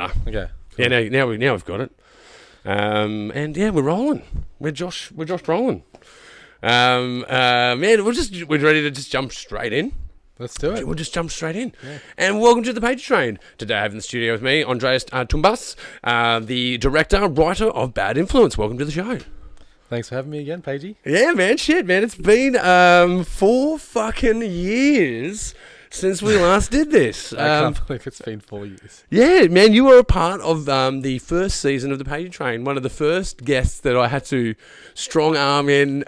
Okay. Yeah, now we've got it. And yeah, we're rolling. We're Josh Brolin. Man, we're ready to just jump straight in. Let's do it. We'll just jump straight in. Yeah. And welcome to the Pagey Train. Today I have in the studio with me, Andreas Toumbas, the director, writer of Bad Influence. Welcome to the show. Thanks for having me again, Pagey. Yeah, man. Shit, man. It's been 4 fucking years since we last did this. I can't believe it's been 4 years. Yeah, man, you were a part of the first season of the Pagey Train. One of the first guests that I had to strong arm in,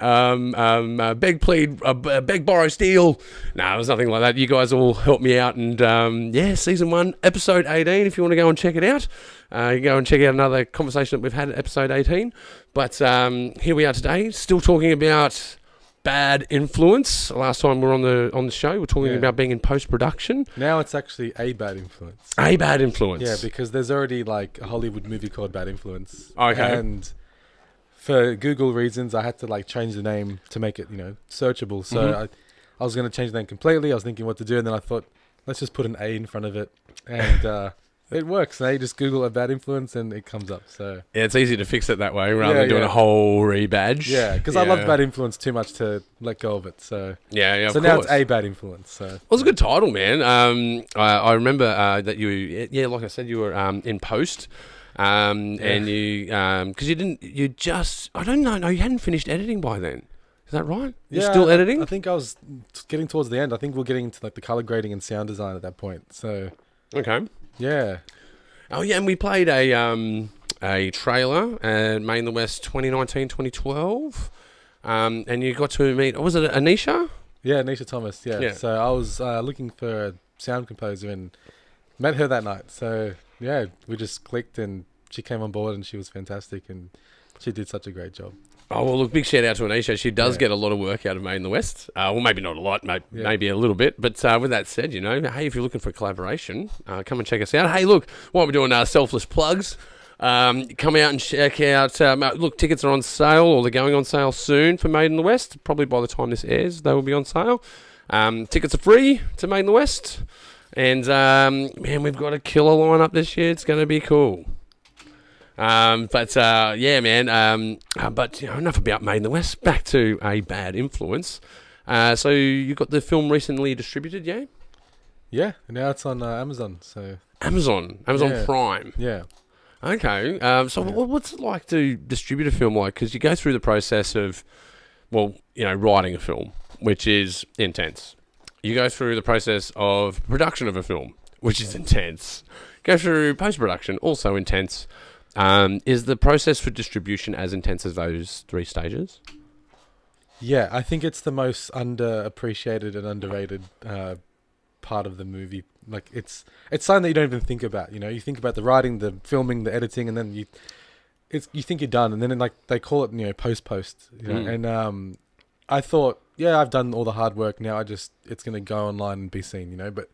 beg, plead, beg, borrow, steal. No, it was nothing like that. You guys all helped me out. And yeah, season 1, episode 18, if you want to go and check it out. You can go and check out another conversation that we've had at episode 18. But here we are today, still talking about Bad Influence. Last time we were on the show, we're talking about being in post-production. Now it's actually A Bad Influence. A Bad Influence. Yeah, because there's already like a Hollywood movie called Bad Influence. Okay. And for Google reasons, I had to like change the name to make it, searchable. So I was going to change the name completely. I was thinking what to do, and then I thought, let's just put an A in front of it. And it works. Now you just Google A Bad Influence and it comes up. So yeah, it's easy to fix it that way rather than doing a whole rebadge. Yeah, because I love Bad Influence too much to let go of it. So yeah. So now it's A Bad Influence. So well, it's a good title, man. I remember that you, like I said, you were in post, and you because I don't know, no, you hadn't finished editing by then. Is that right? You're still editing? I think I was getting towards the end. I think we're getting into like the color grading and sound design at that point. So okay. Yeah. Oh yeah, and we played a trailer at Made in the West 2019-2012, and you got to meet. Was it Anisha? Yeah, Anisha Thomas. Yeah. So I was looking for a sound composer and met her that night. So yeah, we just clicked and she came on board and she was fantastic and she did such a great job. Oh, well, look, big shout out to Anisha. She does get a lot of work out of Made in the West. Well, maybe not a lot, maybe a little bit. But with that said, hey, if you're looking for collaboration, come and check us out. Hey, look, while we're doing selfless plugs, come out and check out. Look, tickets are on sale, or they're going on sale soon for Made in the West. Probably by the time this airs, they will be on sale. Tickets are free to Made in the West. And, man, we've got a killer lineup this year. It's going to be cool. But enough about Made in the West. Back to A Bad Influence. So you got the film recently distributed, yeah? Yeah, now it's on Amazon. So Amazon Prime. Yeah. Okay. What's it like to distribute a film like? Because you go through the process of, writing a film, which is intense. You go through the process of production of a film, which is intense. Go through post-production, also intense. Is the process for distribution as intense as those 3 stages? Yeah, I think it's the most underappreciated and underrated part of the movie. Like it's something that you don't even think about. You think about the writing, the filming, the editing, and then you think you're done, and then they call it post. And I thought, I've done all the hard work. Now it's gonna go online and be seen. But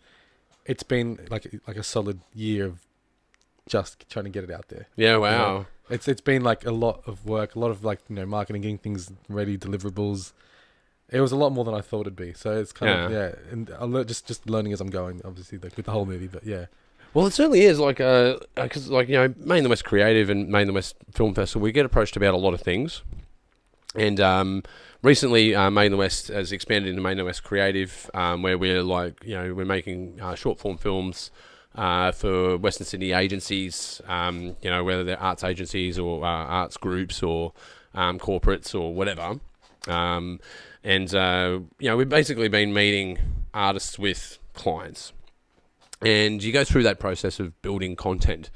it's been like a solid year of just trying to get it out there. Yeah, wow. It's been like a lot of work, a lot of marketing, getting things ready, deliverables. It was a lot more than I thought it'd be. So it's kind of and I'm just learning as I'm going, obviously, with the whole movie. But yeah. Well, it certainly is because Made in the West Creative and Made in the West Film Festival, we get approached about a lot of things, and recently Made in the West has expanded into Made in the West Creative, where we're we're making short form films. For Western Sydney agencies, whether they're arts agencies or arts groups or corporates or whatever. We've basically been meeting artists with clients. And you go through that process of building content.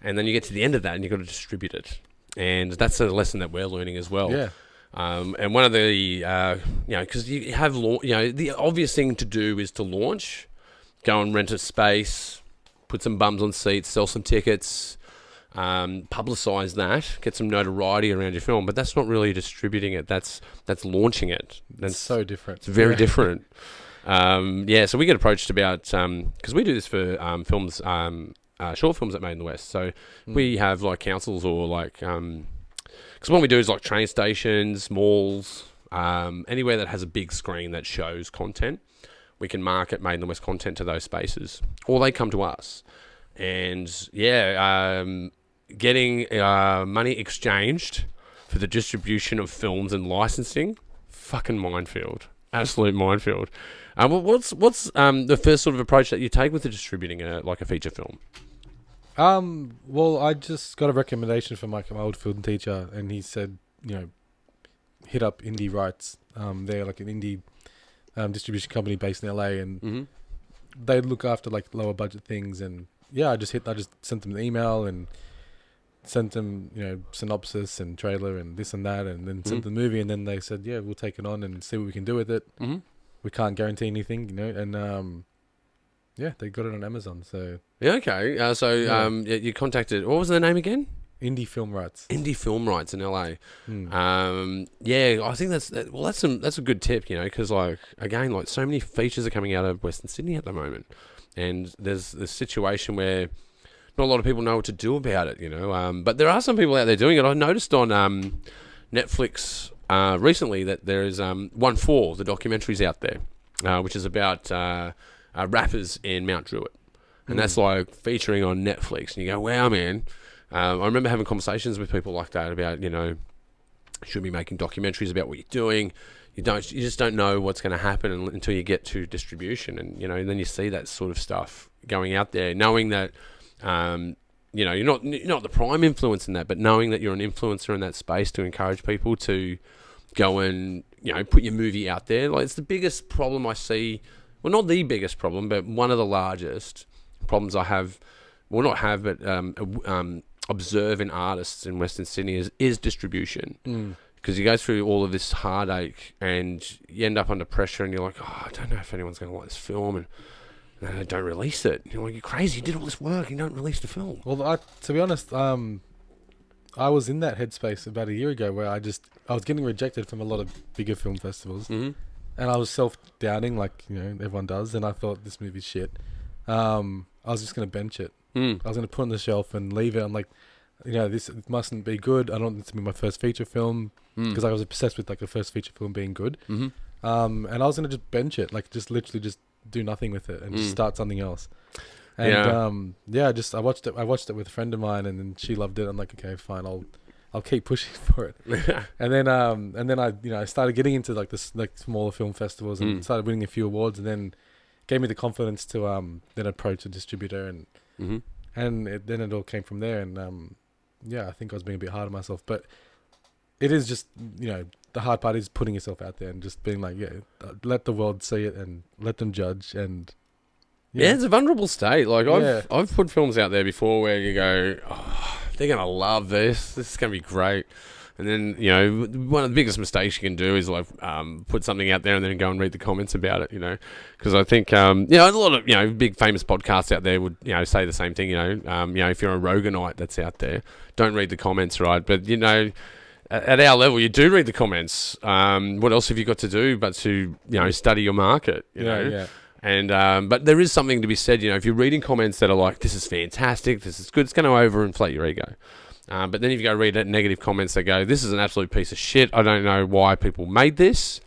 And then you get to the end of that and you've got to distribute it. And that's a lesson that we're learning as well. Yeah. And one of the, because you have, the obvious thing to do is to launch, go and rent a space, put some bums on seats, sell some tickets, publicise that, get some notoriety around your film. But that's not really distributing it. That's launching it. That's so different. It's very different. So we get approached about because we do this for films, short films that Made in the West. So we have councils or because what we do is train stations, malls, anywhere that has a big screen that shows content. We can market Made in the West content to those spaces, or they come to us. and getting money exchanged for the distribution of films and licensing, fucking minefield, absolute minefield. What's the first sort of approach that you take with the distributing like a feature film? Well, I just got a recommendation from my old film teacher, and he said, hit up Indie Rights. They're like an indie distribution company based in LA, and they look after like lower budget things. And I just sent them the email and sent them, synopsis and trailer and this and that, and then sent the movie, and then they said, yeah, we'll take it on and see what we can do with it. We can't guarantee anything, and they got it on Amazon. So okay. You contacted, what was their name again? Indie Film Rights. Indie Film Rights in LA. I think that's a good tip, because like again, like so many features are coming out of Western Sydney at the moment, and there's this situation where not a lot of people know what to do about it, but there are some people out there doing it. I noticed on Netflix recently that there is 1-4, the documentaries out there, which is about rappers in Mount Druitt, and that's like featuring on Netflix, and you go, wow, man. I remember having conversations with people like that about, should be making documentaries about what you're doing. You just don't know what's going to happen until you get to distribution, and then you see that sort of stuff going out there, knowing that you're not the prime influence in that, but knowing that you're an influencer in that space to encourage people to go and put your movie out there. Like, it's the biggest problem I see. Well, not the biggest problem, but one of the largest problems I have. Well, not have, but observe in artists in Western Sydney is distribution. Because you go through all of this heartache and you end up under pressure, and you're like, I don't know if anyone's going to like this film, and they don't release it. You're like, you're crazy. You did all this work, and you don't release the film. Well, to be honest, I was in that headspace about a year ago where I was getting rejected from a lot of bigger film festivals, and I was self-doubting, like everyone does, and I thought this movie's shit. I was just going to bench it. I was going to put it on the shelf and leave it. I'm like, this mustn't be good. I don't want this to be my first feature film, because I was obsessed with like the first feature film being good. And I was going to just bench it, like just literally just do nothing with it and just start something else. And I watched it with a friend of mine, and then she loved it. I'm like, okay, fine, I'll keep pushing for it. and then I started getting into like this like smaller film festivals and started winning a few awards, and then gave me the confidence to then approach a distributor, and then it all came from there. And I think I was being a bit hard on myself, but it is just the hard part is putting yourself out there and just being like, let the world see it and let them judge. And it's a vulnerable state. Like I've put films out there before where you go, they're gonna love this. This is gonna be great. And then, one of the biggest mistakes you can do is like put something out there and then go and read the comments about it, because I think, a lot of, big famous podcasts out there would, say the same thing, if you're a Roganite that's out there, don't read the comments, right? But, at our level, you do read the comments. What else have you got to do but to, study your market, Yeah. And but there is something to be said, if you're reading comments that are like, this is fantastic, this is good, it's going to overinflate your ego. But then if you go read negative comments, they go, this is an absolute piece of shit. I don't know why people made this.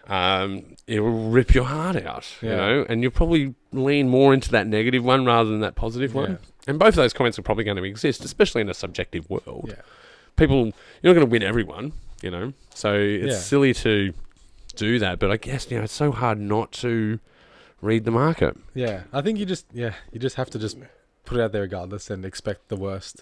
It will rip your heart out, and you'll probably lean more into that negative one rather than that positive one. And both of those comments are probably going to exist, especially in a subjective world. Yeah. You're not going to win everyone, so it's silly to do that. But I guess, it's so hard not to read the market. Yeah. I think you just have to just put it out there regardless and expect the worst.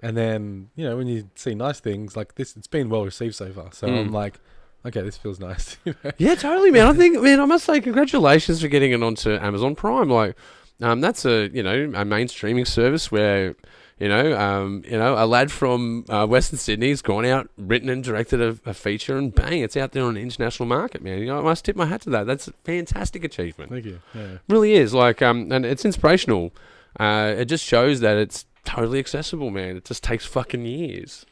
And then, when you see nice things like this, it's been well received so far. So I'm like, okay, this feels nice. Yeah, totally, man. I think, I must say congratulations for getting it onto Amazon Prime. Like, that's a main streaming service where, a lad from Western Sydney's gone out, written and directed a feature, and bang, it's out there on an international market, man. I must tip my hat to that. That's a fantastic achievement. Thank you. Yeah. Really is. Like, and it's inspirational. It just shows that it's totally accessible, man. It just takes fucking years.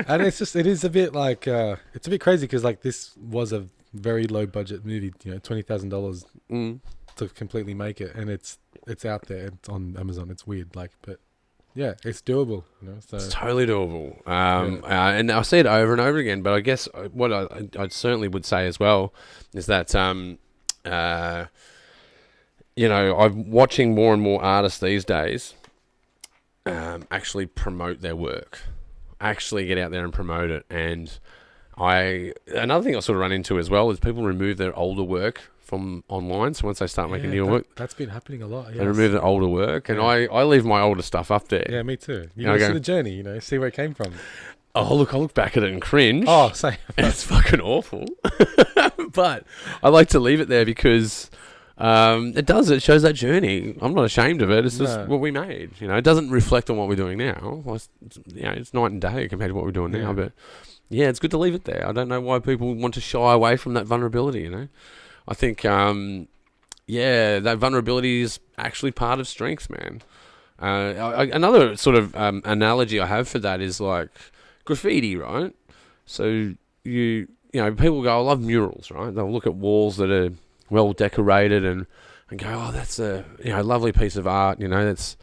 And it is a bit like, it's a bit crazy because like this was a very low budget movie, $20,000 to completely make it, and it's out there. It's on Amazon. It's weird, like, but yeah, it's doable. So it's totally doable. And I see it over and over again. But I guess what I certainly would say as well is that I'm watching more and more artists these days. actually promote their work, actually get out there and promote it. And another thing I sort of run into as well is people remove their older work from online. So once they start making new work, that's been happening a lot. Yes. They remove their older work, and I leave my older stuff up there. Yeah, me too. You know, see the journey, you know, see where it came from. Oh, look, I look back at it and cringe. Oh, same. It's fucking awful. But I like to leave it there because it shows that journey. I'm not ashamed of it. It's just what we made. You know, it doesn't reflect on what we're doing now. Well, it's night and day compared to what we're doing now. But yeah, it's good to leave it there. I don't know why people want to shy away from that vulnerability, you know. I think, that vulnerability is actually part of strength, man. Another sort of analogy I have for that is like graffiti, right? So you know, people go, I love murals, right? They'll look at walls that are well decorated and go, oh, that's a lovely piece of art, you know, that's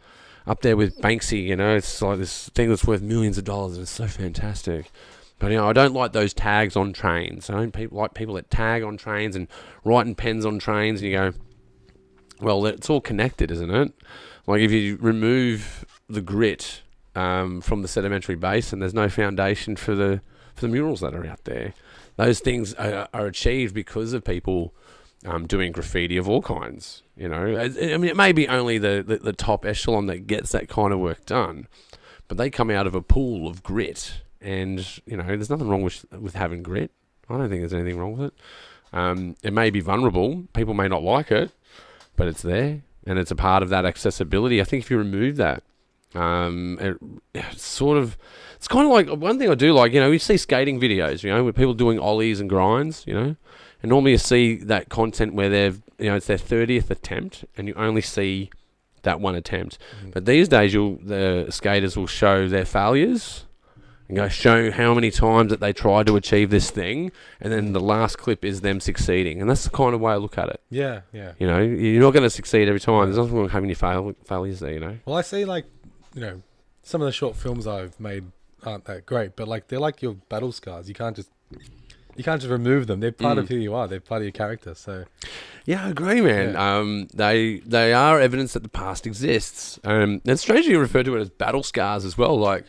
up there with Banksy, you know, it's like this thing that's worth millions of dollars and it's so fantastic. But, you know, I don't like those tags on trains. I don't like people that tag on trains and writing pens on trains, and you go, well, it's all connected, isn't it? Like if you remove the grit from the sedimentary base, and there's no foundation for the murals that are out there. Those things are achieved because of people doing graffiti of all kinds. You know, I mean, it may be only the top echelon that gets that kind of work done, but they come out of a pool of grit. And, you know, there's nothing wrong with having grit. I don't think there's anything wrong with it. It may be vulnerable. People may not like it, but it's there. And it's a part of that accessibility. I think if you remove that, it's kind of like, one thing I do like, you know, you see skating videos, you know, with people doing ollies and grinds, you know, and normally you see that content where it's their 30th attempt and you only see that one attempt. But these days, the skaters will show their failures and show how many times that they tried to achieve this thing, and then the last clip is them succeeding. And that's the kind of way I look at it. Yeah, yeah. You know, you're not going to succeed every time. There's nothing wrong with having your failures there, you know. Well, I see, like, you know, some of the short films I've made aren't that great, but like they're like your battle scars. You can't just remove them. They're part of who you are. They're part of your character. So, yeah, I agree, man. Yeah. They are evidence that the past exists. And strangely, you refer to it as battle scars as well, like.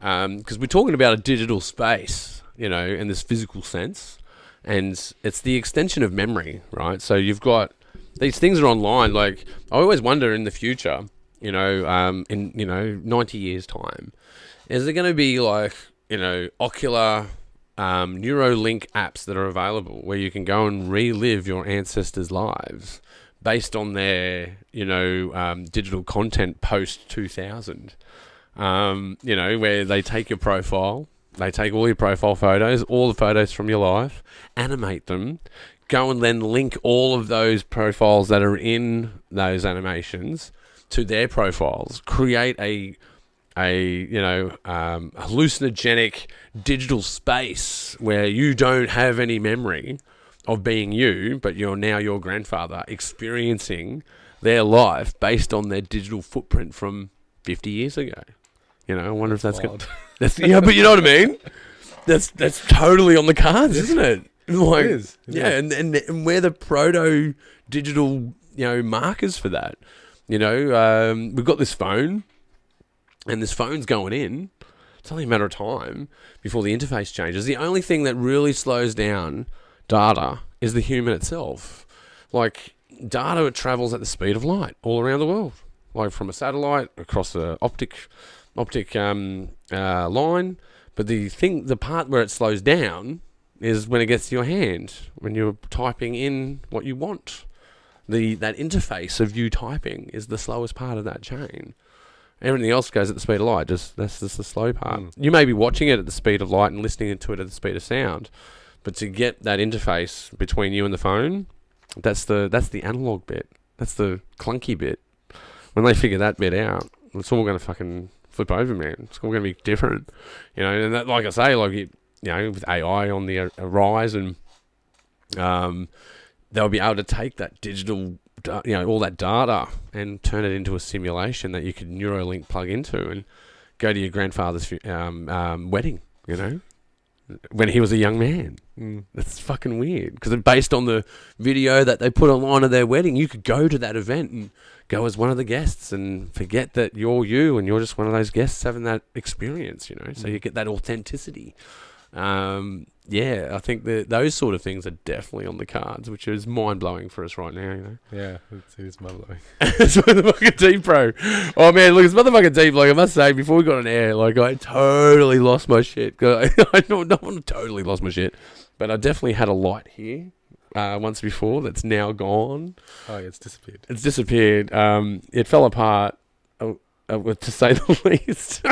Because we're talking about a digital space, you know, in this physical sense, and it's the extension of memory, right? So you've got these things are online. Like I always wonder in the future, you know, in 90 years time, is there going to be like, you know, ocular Neuralink apps that are available where you can go and relive your ancestors' lives based on their, you know, digital content post 2000. You know, where they take your profile, they take all your profile photos, all the photos from your life, animate them, go and then link all of those profiles that are in those animations to their profiles, create a hallucinogenic digital space where you don't have any memory of being you, but you're now your grandfather experiencing their life based on their digital footprint from 50 years ago. You know, I wonder if that's good. Yeah, but you know what I mean? That's totally on the cards, isn't it? Like, it is. And we're the proto digital, you know, markers for that. You know, we've got this phone, and this phone's going in. It's only a matter of time before the interface changes. The only thing that really slows down data is the human itself. Like, data travels at the speed of light all around the world. Like from a satellite across the optic line, but the part where it slows down is when it gets to your hand, when you're typing in what you want. That interface of you typing is the slowest part of that chain. Everything else goes at the speed of light. That's just the slow part. You may be watching it at the speed of light and listening to it at the speed of sound, but to get that interface between you and the phone, that's the analog bit. That's the clunky bit. When they figure that bit out, it's all going to fucking flip over, man. It's all going to be different, you know. And that, like I say, like you know, with AI on the rise, and they'll be able to take that digital, you know, all that data and turn it into a simulation that you could Neuralink plug into and go to your grandfather's wedding. You know. when he was a young man. Mm. That's fucking weird. Because based on the video that they put online of their wedding, you could go to that event and go as one of the guests and forget that you're you and you're just one of those guests having that experience, you know. So you get that authenticity. Yeah, I think that those sort of things are definitely on the cards, which is mind-blowing for us right now, you know. Yeah, it is mind-blowing. It's motherfucking deep, bro. Oh, man, look, it's motherfucking deep. Like, I must say, before we got on air, like, I totally lost my shit. I don't totally lost my shit, but I definitely had a light here once before that's now gone. Oh, yeah, it's disappeared. It's disappeared. It fell apart. To say the least,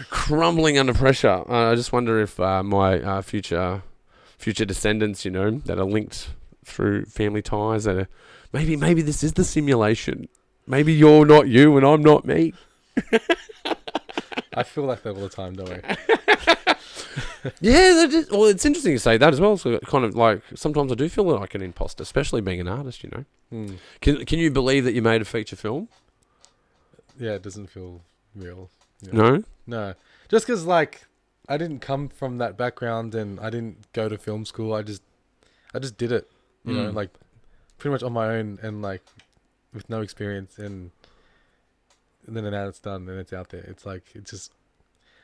crumbling under pressure. I just wonder if my future descendants, you know, that are linked through family ties, that are, maybe this is the simulation. Maybe you're not you and I'm not me. I feel like that all the time, don't I? Yeah, well, it's interesting you say that as well. So kind of like sometimes I do feel like an imposter, especially being an artist. You know, Can you believe that you made a feature film? Yeah, it doesn't feel real. You know? No. Just because, like, I didn't come from that background and I didn't go to film school. I just did it, you know, like, pretty much on my own and, like, with no experience. And then now it's done and it's out there. It's like, it's just...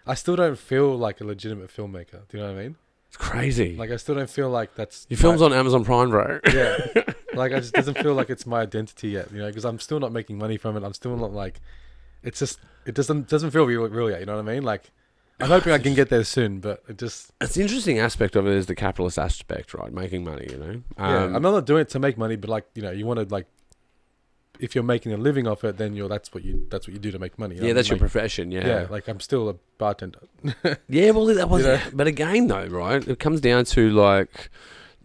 I still don't feel like a legitimate filmmaker. Do you know what I mean? It's crazy. Like, I still don't feel like that's... Your film's on Amazon Prime, bro. Yeah. Like, I just doesn't feel like it's my identity yet, you know, because I'm still not making money from it. I'm still not, like... It's just, it doesn't feel real yet, you know what I mean? Like, I'm hoping I can get there soon, but it just... It's the interesting aspect of it is the capitalist aspect, right? Making money, you know? Yeah, I'm not doing it to make money, but, like, you know, you want to, like, if you're making a living off it, then that's what you do to make money. You know? Yeah, that's your profession, yeah. Yeah, like, I'm still a bartender. Yeah, well, that was... You know? But again, though, right? It comes down to, like...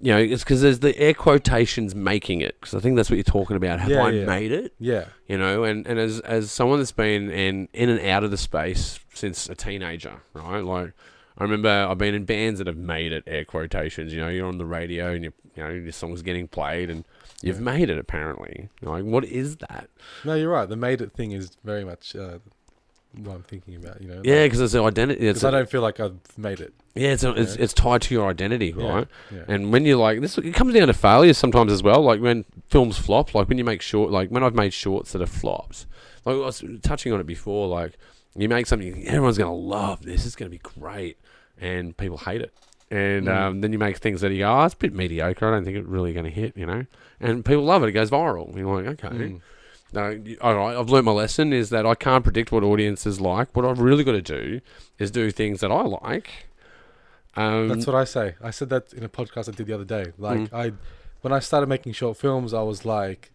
You know, it's because there's the air quotations making it, because I think that's what you're talking about. Have I made it? Yeah. You know, and as someone that's been in and out of the space since a teenager, right? Like, I remember I've been in bands that have made it, air quotations. You know, you're on the radio and your song's getting played and you've made it, apparently. Like, what is that? No, you're right. The made it thing is very much what I'm thinking about, you know? Yeah, because it's an identity. Because I don't feel like I've made it. Yeah, it's tied to your identity, right? Yeah. And when you're like this, it comes down to failures sometimes as well. Like when films flop, like when you make like when I've made shorts that have flopped. Like I was touching on it before, like you make something everyone's gonna love. This is gonna be great, and people hate it. And then you make things that you go, oh, it's a bit mediocre. I don't think it's really gonna hit, you know. And people love it. It goes viral. You're like, okay. No, all right, I've learned my lesson is that I can't predict what audiences like. What I've really got to do is do things that I like. That's what I say. I said that in a podcast I did the other day. Like when I started making short films, I was like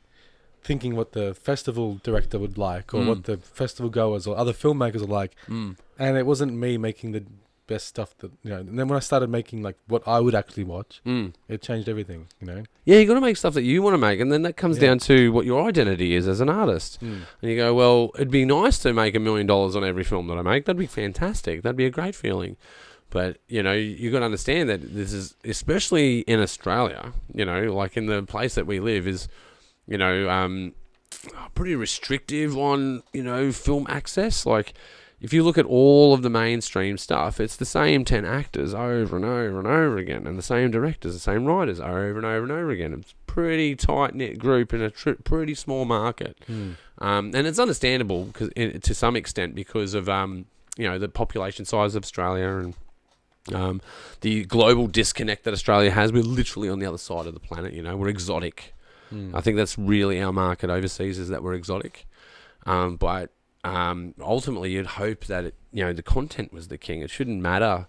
thinking what the festival director would like or what the festival goers or other filmmakers would like. And it wasn't me making the best stuff that, you know. And then when I started making like what I would actually watch, it changed everything, you know. Yeah, you got to make stuff that you want to make, and then that comes down to what your identity is as an artist. And you go, well, it'd be nice to make $1 million on every film that I make. That'd be fantastic. That'd be a great feeling. But, you know, you got to understand that this is, especially in Australia, you know, like in the place that we live is, you know, pretty restrictive on, you know, film access. Like, if you look at all of the mainstream stuff, it's the same 10 actors over and over and over again, and the same directors, the same writers over and over and over again. It's a pretty tight-knit group in a pretty small market. And it's understandable to some extent because of, you know, the population size of Australia and the global disconnect that Australia has. We're literally on the other side of the planet, you know. We're exotic. I think that's really our market overseas, is that we're exotic. But ultimately you'd hope that you know, the content was the king. It shouldn't matter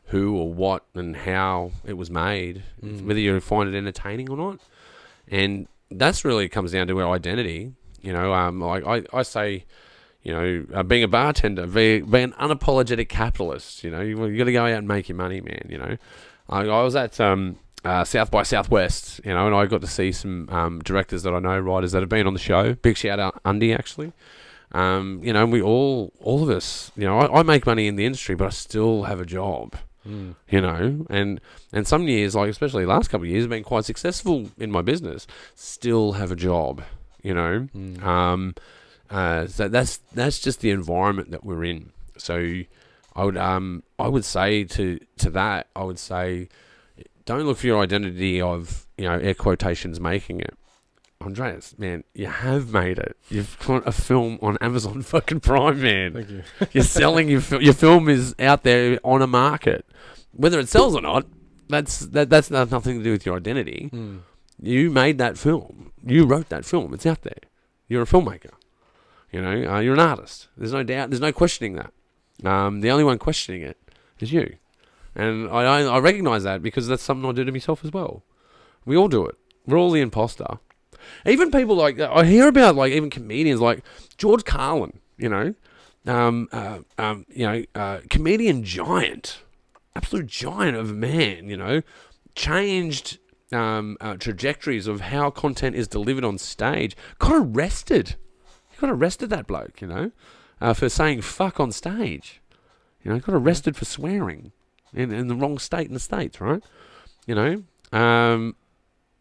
who or what and how it was made, whether you find it entertaining or not. And that's really comes down to our identity, you know. Like I say, you know, being a bartender, be an unapologetic capitalist. You know, you got to go out and make your money, man. You know, I was at South by Southwest, you know, and I got to see some directors that I know, writers that have been on the show. Big shout out, Undy, actually. You know, we all of us, you know, I make money in the industry, but I still have a job. You know, and some years, like especially the last couple of years, have been quite successful in my business. Still have a job. You know. So that's just the environment that we're in. So I would say to that, I would say, don't look for your identity of, air quotations, making it. Andreas, man, you have made it. You've got a film on Amazon fucking Prime, man. Thank you. You're selling your film is out there on a market. Whether it sells or not, that's nothing to do with your identity. Mm. You made that film. You wrote that film. It's out there. You're a filmmaker. You're an artist. There's no doubt. There's no questioning that. The only one questioning it is you. And I recognise that because that's something I do to myself as well. We all do it. We're all the imposter. Even people like, I hear about like even comedians like George Carlin, comedian giant, absolute giant of a man, changed trajectories of how content is delivered on stage. Got arrested. He got arrested, that bloke, for saying fuck on stage. Got arrested for swearing in the wrong state in the States, right?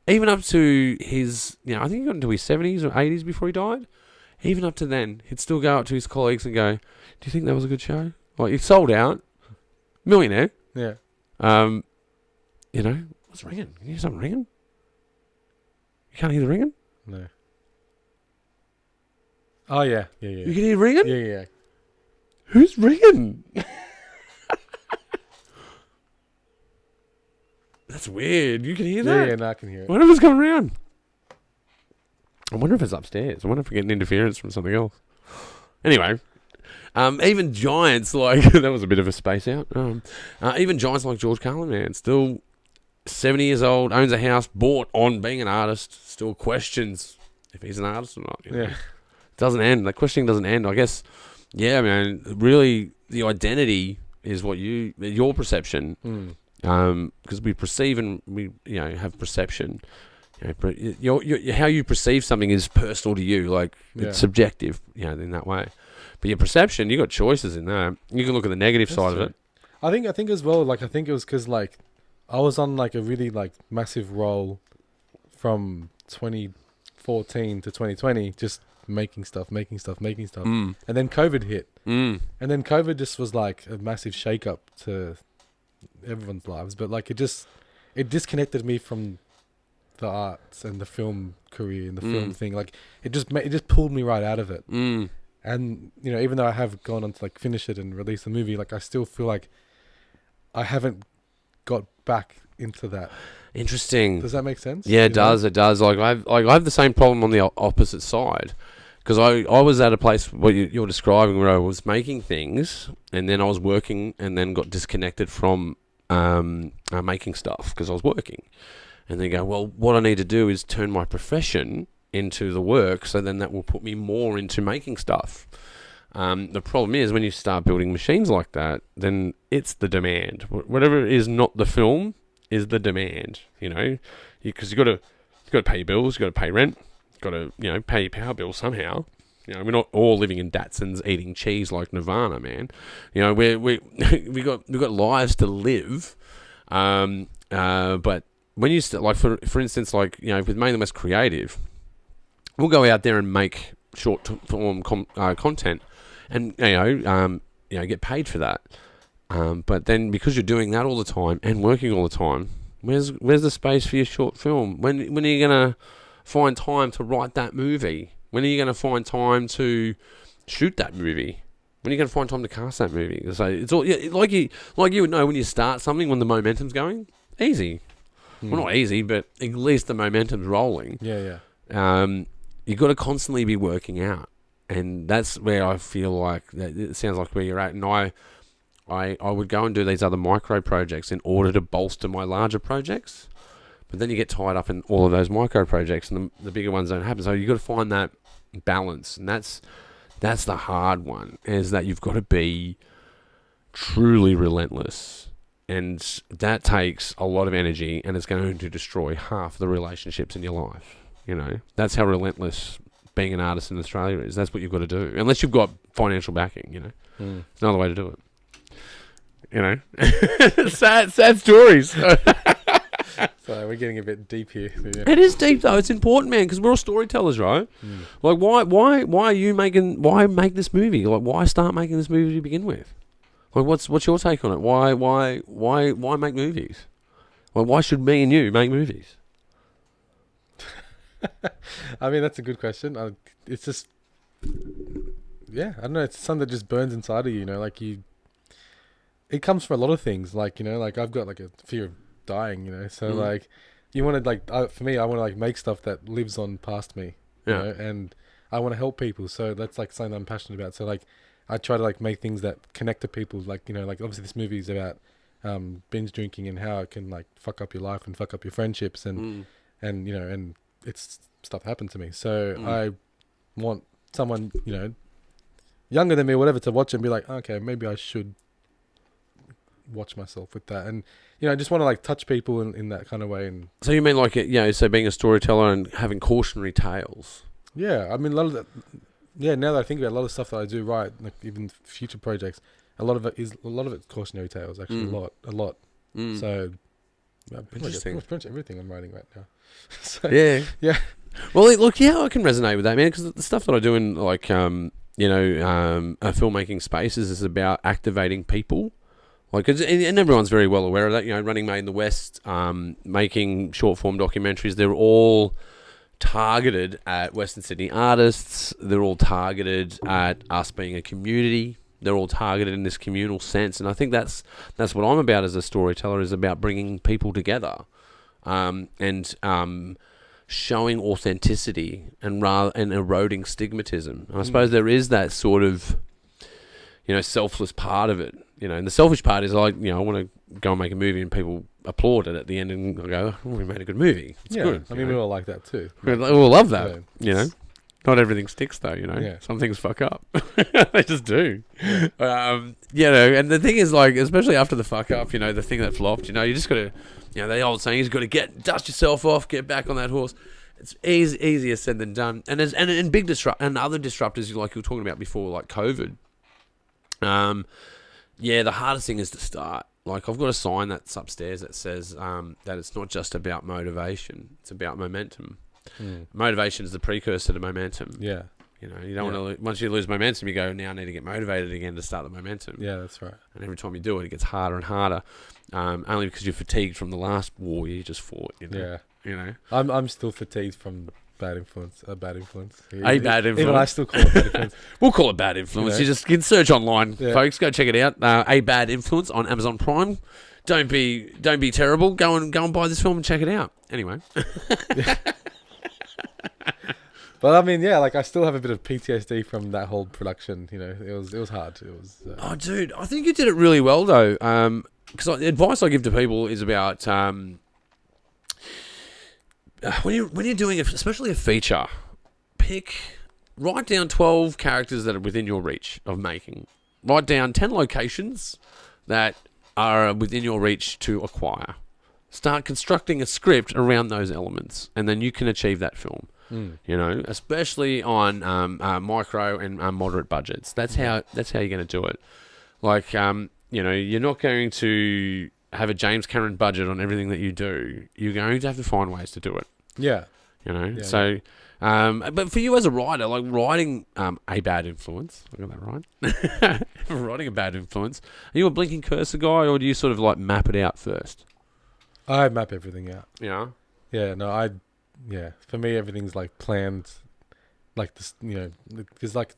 Even up to his, I think he got into his 70s or 80s before he died. Even up to then, he'd still go up to his colleagues and go, do you think that was a good show? Like, he sold out. Millionaire. Yeah. What's ringing? Can you hear something ringing? You can't hear the ringing? No. Oh, yeah. Yeah. You can hear ringing? Yeah. Who's ringing? That's weird. You can hear that? Yeah, no, I can hear it. I wonder if it's coming around. I wonder if it's upstairs. I wonder if we're getting interference from something else. Anyway, even giants like... that was a bit of a space out. Even giants like George Carlin, man, still 70 years old, owns a house, bought on being an artist, still questions if he's an artist or not. Yeah. It doesn't end. That questioning doesn't end. I guess, yeah, man, really the identity is what your perception... because we perceive and we have perception. How you perceive something is personal to you, like it's subjective, in that way. But your perception, you got choices in that. You can look at the negative side of it. I think as well. Like I think it was because like I was on like a really like massive roll from 2014 to 2020, just making stuff, and then COVID hit, and then COVID just was like a massive shake up to everyone's lives, but like it disconnected me from the arts and the film career and the film thing. Like it just pulled me right out of it. And even though I have gone on to like finish it and release the movie, like I still feel like I haven't got back into that. Interesting. Does that make sense? Yeah, it does. It does. Like I have the same problem on the opposite side. Because I was at a place, what you're describing, where I was making things, and then I was working, and then got disconnected from making stuff because I was working. And then go, well, what I need to do is turn my profession into the work, so then that will put me more into making stuff. The problem is when you start building machines like that, then it's the demand. Whatever is not the film is the demand. Because you got to pay your bills, you got to pay rent. Got to pay your power bill somehow. We're not all living in Datsuns eating cheese like Nirvana, man. we got lives to live. But when you like for instance, like with Main the West Creative, we'll go out there and make short form content, and get paid for that. But then because you're doing that all the time and working all the time, where's the space for your short film? When are you gonna find time to write that movie? When are you going to find time to shoot that movie? When are you going to find time to cast that movie? So it's all like you would know when you start something, when the momentum's going. Easy. Well, not easy, but at least the momentum's rolling. Yeah. You've got to constantly be working out, and that's where I feel like that it sounds like where you're at. And I would go and do these other micro projects in order to bolster my larger projects. But then you get tied up in all of those micro projects, and the bigger ones don't happen. So you've got to find that balance, and that's the hard one. Is that you've got to be truly relentless, and that takes a lot of energy, and it's going to destroy half the relationships in your life. That's how relentless being an artist in Australia is. That's what you've got to do, unless you've got financial backing. There's another way to do it. Sad stories. So we're getting a bit deep here. Yeah. It is deep though. It's important, man, because we're all storytellers, right? Like, why make this movie? Like, why start making this movie to begin with? Like, what's your take on it? Why make movies? Well, why should me and you make movies? I mean, that's a good question. It's just, yeah, I don't know. It's something that just burns inside of you, like it comes from a lot of things. Like, like I've got like a fear of dying, so like you want to for me, I want to like make stuff that lives on past me, and I want to help people. So that's like something I'm passionate about. So like I try to like make things that connect to people. Like, like obviously this movie is about binge drinking and how it can like fuck up your life and fuck up your friendships and it's stuff happened to me. So I want someone, younger than me or whatever to watch it and be like, okay, maybe I should watch myself with that. And, I just want to like touch people in that kind of way. And so you mean like, so being a storyteller and having cautionary tales? Yeah. I mean, a lot of that, now that I think about a lot of stuff that I do right, like even future projects, a lot of it's cautionary tales, actually, a lot. So, interesting. Pretty much everything I'm writing right now. So, yeah. Well, look, I can resonate with that, man, because the stuff that I do in like, filmmaking spaces is about activating people. Like, and everyone's very well aware of that. Running Made in the West, making short form documentaries, they're all targeted at Western Sydney artists. They're all targeted at us being a community. They're all targeted in this communal sense, and I think that's what I'm about as a storyteller, is about bringing people together, and showing authenticity and eroding stigmatism. And I suppose there is that sort of, selfless part of it. And the selfish part is like, I want to go and make a movie and people applaud it at the end and I go, oh, we made a good movie. It's good. I mean, we all like that too. We all love that, Not everything sticks though, Yeah. Some things fuck up. They just do. And the thing is, like, especially after the fuck up, the thing that flopped, you just got to, the old saying is, got to dust yourself off, get back on that horse. It's easier said than done. And other disruptors, like you were talking about before, like COVID. The hardest thing is to start. Like, I've got a sign that's upstairs that says that it's not just about motivation; it's about momentum. Motivation is the precursor to momentum. Yeah. You don't want to. Once you lose momentum, you go, now I need to get motivated again to start the momentum. Yeah, that's right. And every time you do it, it gets harder and harder. Only because you're fatigued from the last war you just fought. Yeah. I'm still fatigued from bad influence. A bad influence. Bad influence. Even I still call it bad influence. We'll call it bad influence. You just can search online, folks. Go check it out. A Bad Influence on Amazon Prime. Don't be terrible. Go and buy this film and check it out. Anyway. But I mean, like I still have a bit of PTSD from that whole production. It was hard. It was. Oh, dude, I think you did it really well though. Because the advice I give to people is about when you're doing especially a feature, write down 12 characters that are within your reach of making. Write down 10 locations that are within your reach to acquire. Start constructing a script around those elements, and then you can achieve that film. Especially on micro and moderate budgets. That's how you're going to do it. Like, you're not going to have a James Cameron budget on everything that you do. You're going to have to find ways to do it. Yeah. So, but for you as a writer, like writing a bad influence, I got that right? Writing a bad influence, are you a blinking cursor guy, or do you sort of like map it out first? I map everything out. Yeah? Yeah, no, for me, everything's like planned, like this, because like,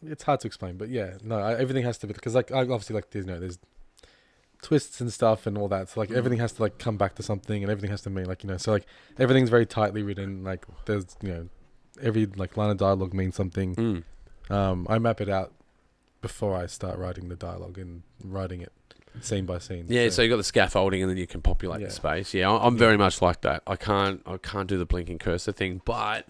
it's hard to explain, but everything has to be, because like, I obviously like, there's twists and stuff and all that, so like everything has to like come back to something, and everything has to mean like, so like everything's very tightly written, like there's, every like line of dialogue means something. I map it out before I start writing the dialogue and writing it scene by scene. Yeah, so you got the scaffolding, and then you can populate the space. Yeah, I'm very much like that. I can't do the blinking cursor thing, but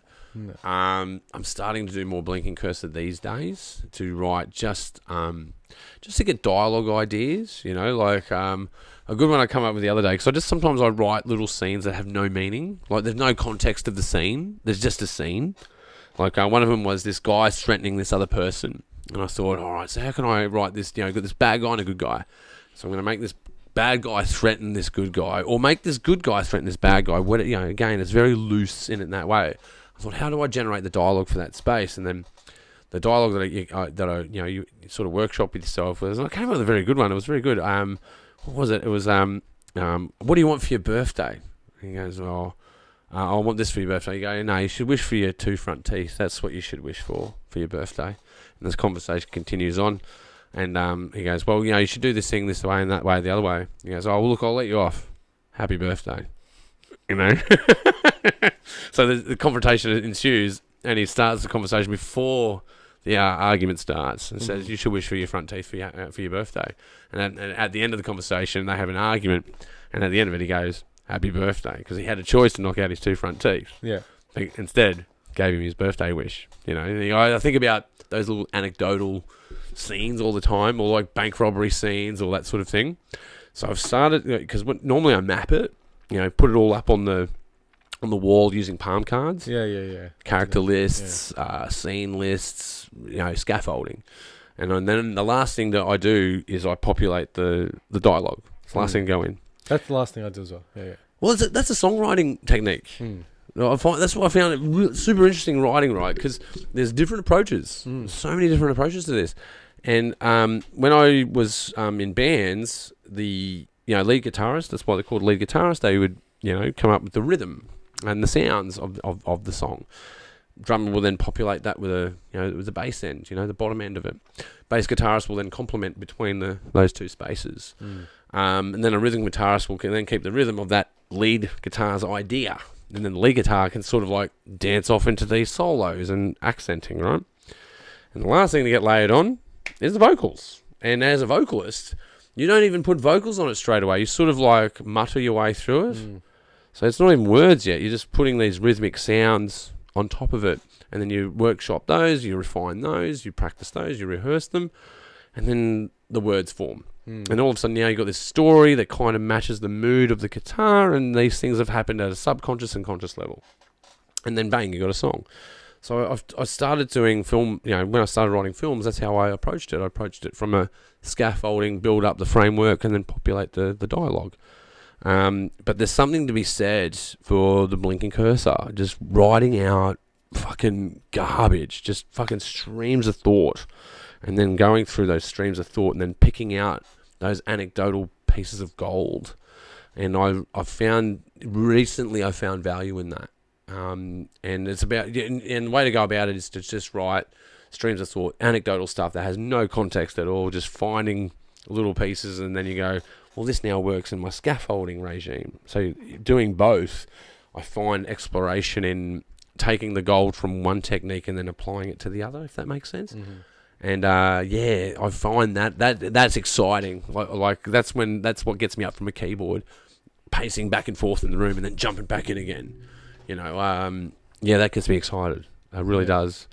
I'm starting to do more blinking cursor these days to write just to get dialogue ideas. Like a good one I come up with the other day, because sometimes I write little scenes that have no meaning. Like, there's no context of the scene. There's just a scene. Like one of them was this guy threatening this other person, and I thought, all right, so how can I write this? Got this bad guy and a good guy. So I'm going to make this bad guy threaten this good guy, or make this good guy threaten this bad guy. Again, it's very loose in that way. I thought, how do I generate the dialogue for that space? And then the dialogue you sort of workshop with yourself was, I came up with a very good one. It was very good. What was it? It was what do you want for your birthday? He goes, well, I want this for your birthday. You go, no, you should wish for your 2 front teeth. That's what you should wish for your birthday. And this conversation continues on. And he goes, well, you should do this thing this way and that way, the other way. He goes, oh, well, look, I'll let you off. Happy birthday. So the confrontation ensues, and he starts the conversation before the argument starts and says, you should wish for your front teeth for your birthday. And at the end of the conversation, they have an argument, and at the end of it, he goes, happy birthday, because he had a choice to knock out his 2 front teeth. Yeah. Instead, gave him his birthday wish. I think about those little anecdotal scenes all the time, or like bank robbery scenes, or that sort of thing. So I've started, because normally I map it, put it all up on the wall using palm cards. Yeah. Character lists, scene lists, scaffolding. And then the last thing that I do is I populate the dialogue. It's the last thing to go in. That's the last thing I do as well. Yeah. Well, that's a songwriting technique. That's what I found it super interesting writing, right? Because there's different approaches. So many different approaches to this. And when I was in bands, the lead guitarist, that's why they're called lead guitarists, they would come up with the rhythm and the sounds of the song. Drummer will then populate that with the bass end, the bottom end of it. Bass guitarist will then complement between those 2 spaces. And then a rhythm guitarist will then keep the rhythm of that lead guitar's idea. And then the lead guitar can sort of like dance off into these solos and accenting, right? And the last thing to get layered on is the vocals. And as a vocalist, you don't even put vocals on it straight away. You sort of like mutter your way through it. So it's not even words yet. You're just putting these rhythmic sounds on top of it. And then you workshop those, you refine those, you practice those, you rehearse them. And then the words form. And all of a sudden now you've got this story that kind of matches the mood of the guitar, and these things have happened at a subconscious and conscious level. And then bang, you got a song. So I started doing film, when I started writing films, that's how I approached it. I approached it from a scaffolding, build up the framework, and then populate the dialogue. But there's something to be said for the blinking cursor, just writing out fucking garbage, just fucking streams of thought, and then going through those streams of thought and then picking out those anecdotal pieces of gold. And I found value in that. And it's about, and the way to go about it is to just write streams of thought, anecdotal stuff that has no context at all, just finding little pieces, and then you go, well, this now works in my scaffolding regime. So doing both, I find exploration in taking the gold from one technique and then applying it to the other, if that makes sense. And I find that's exciting. Like that's what gets me up from a keyboard, pacing back and forth in the room and then jumping back in again. That gets me excited. It really does.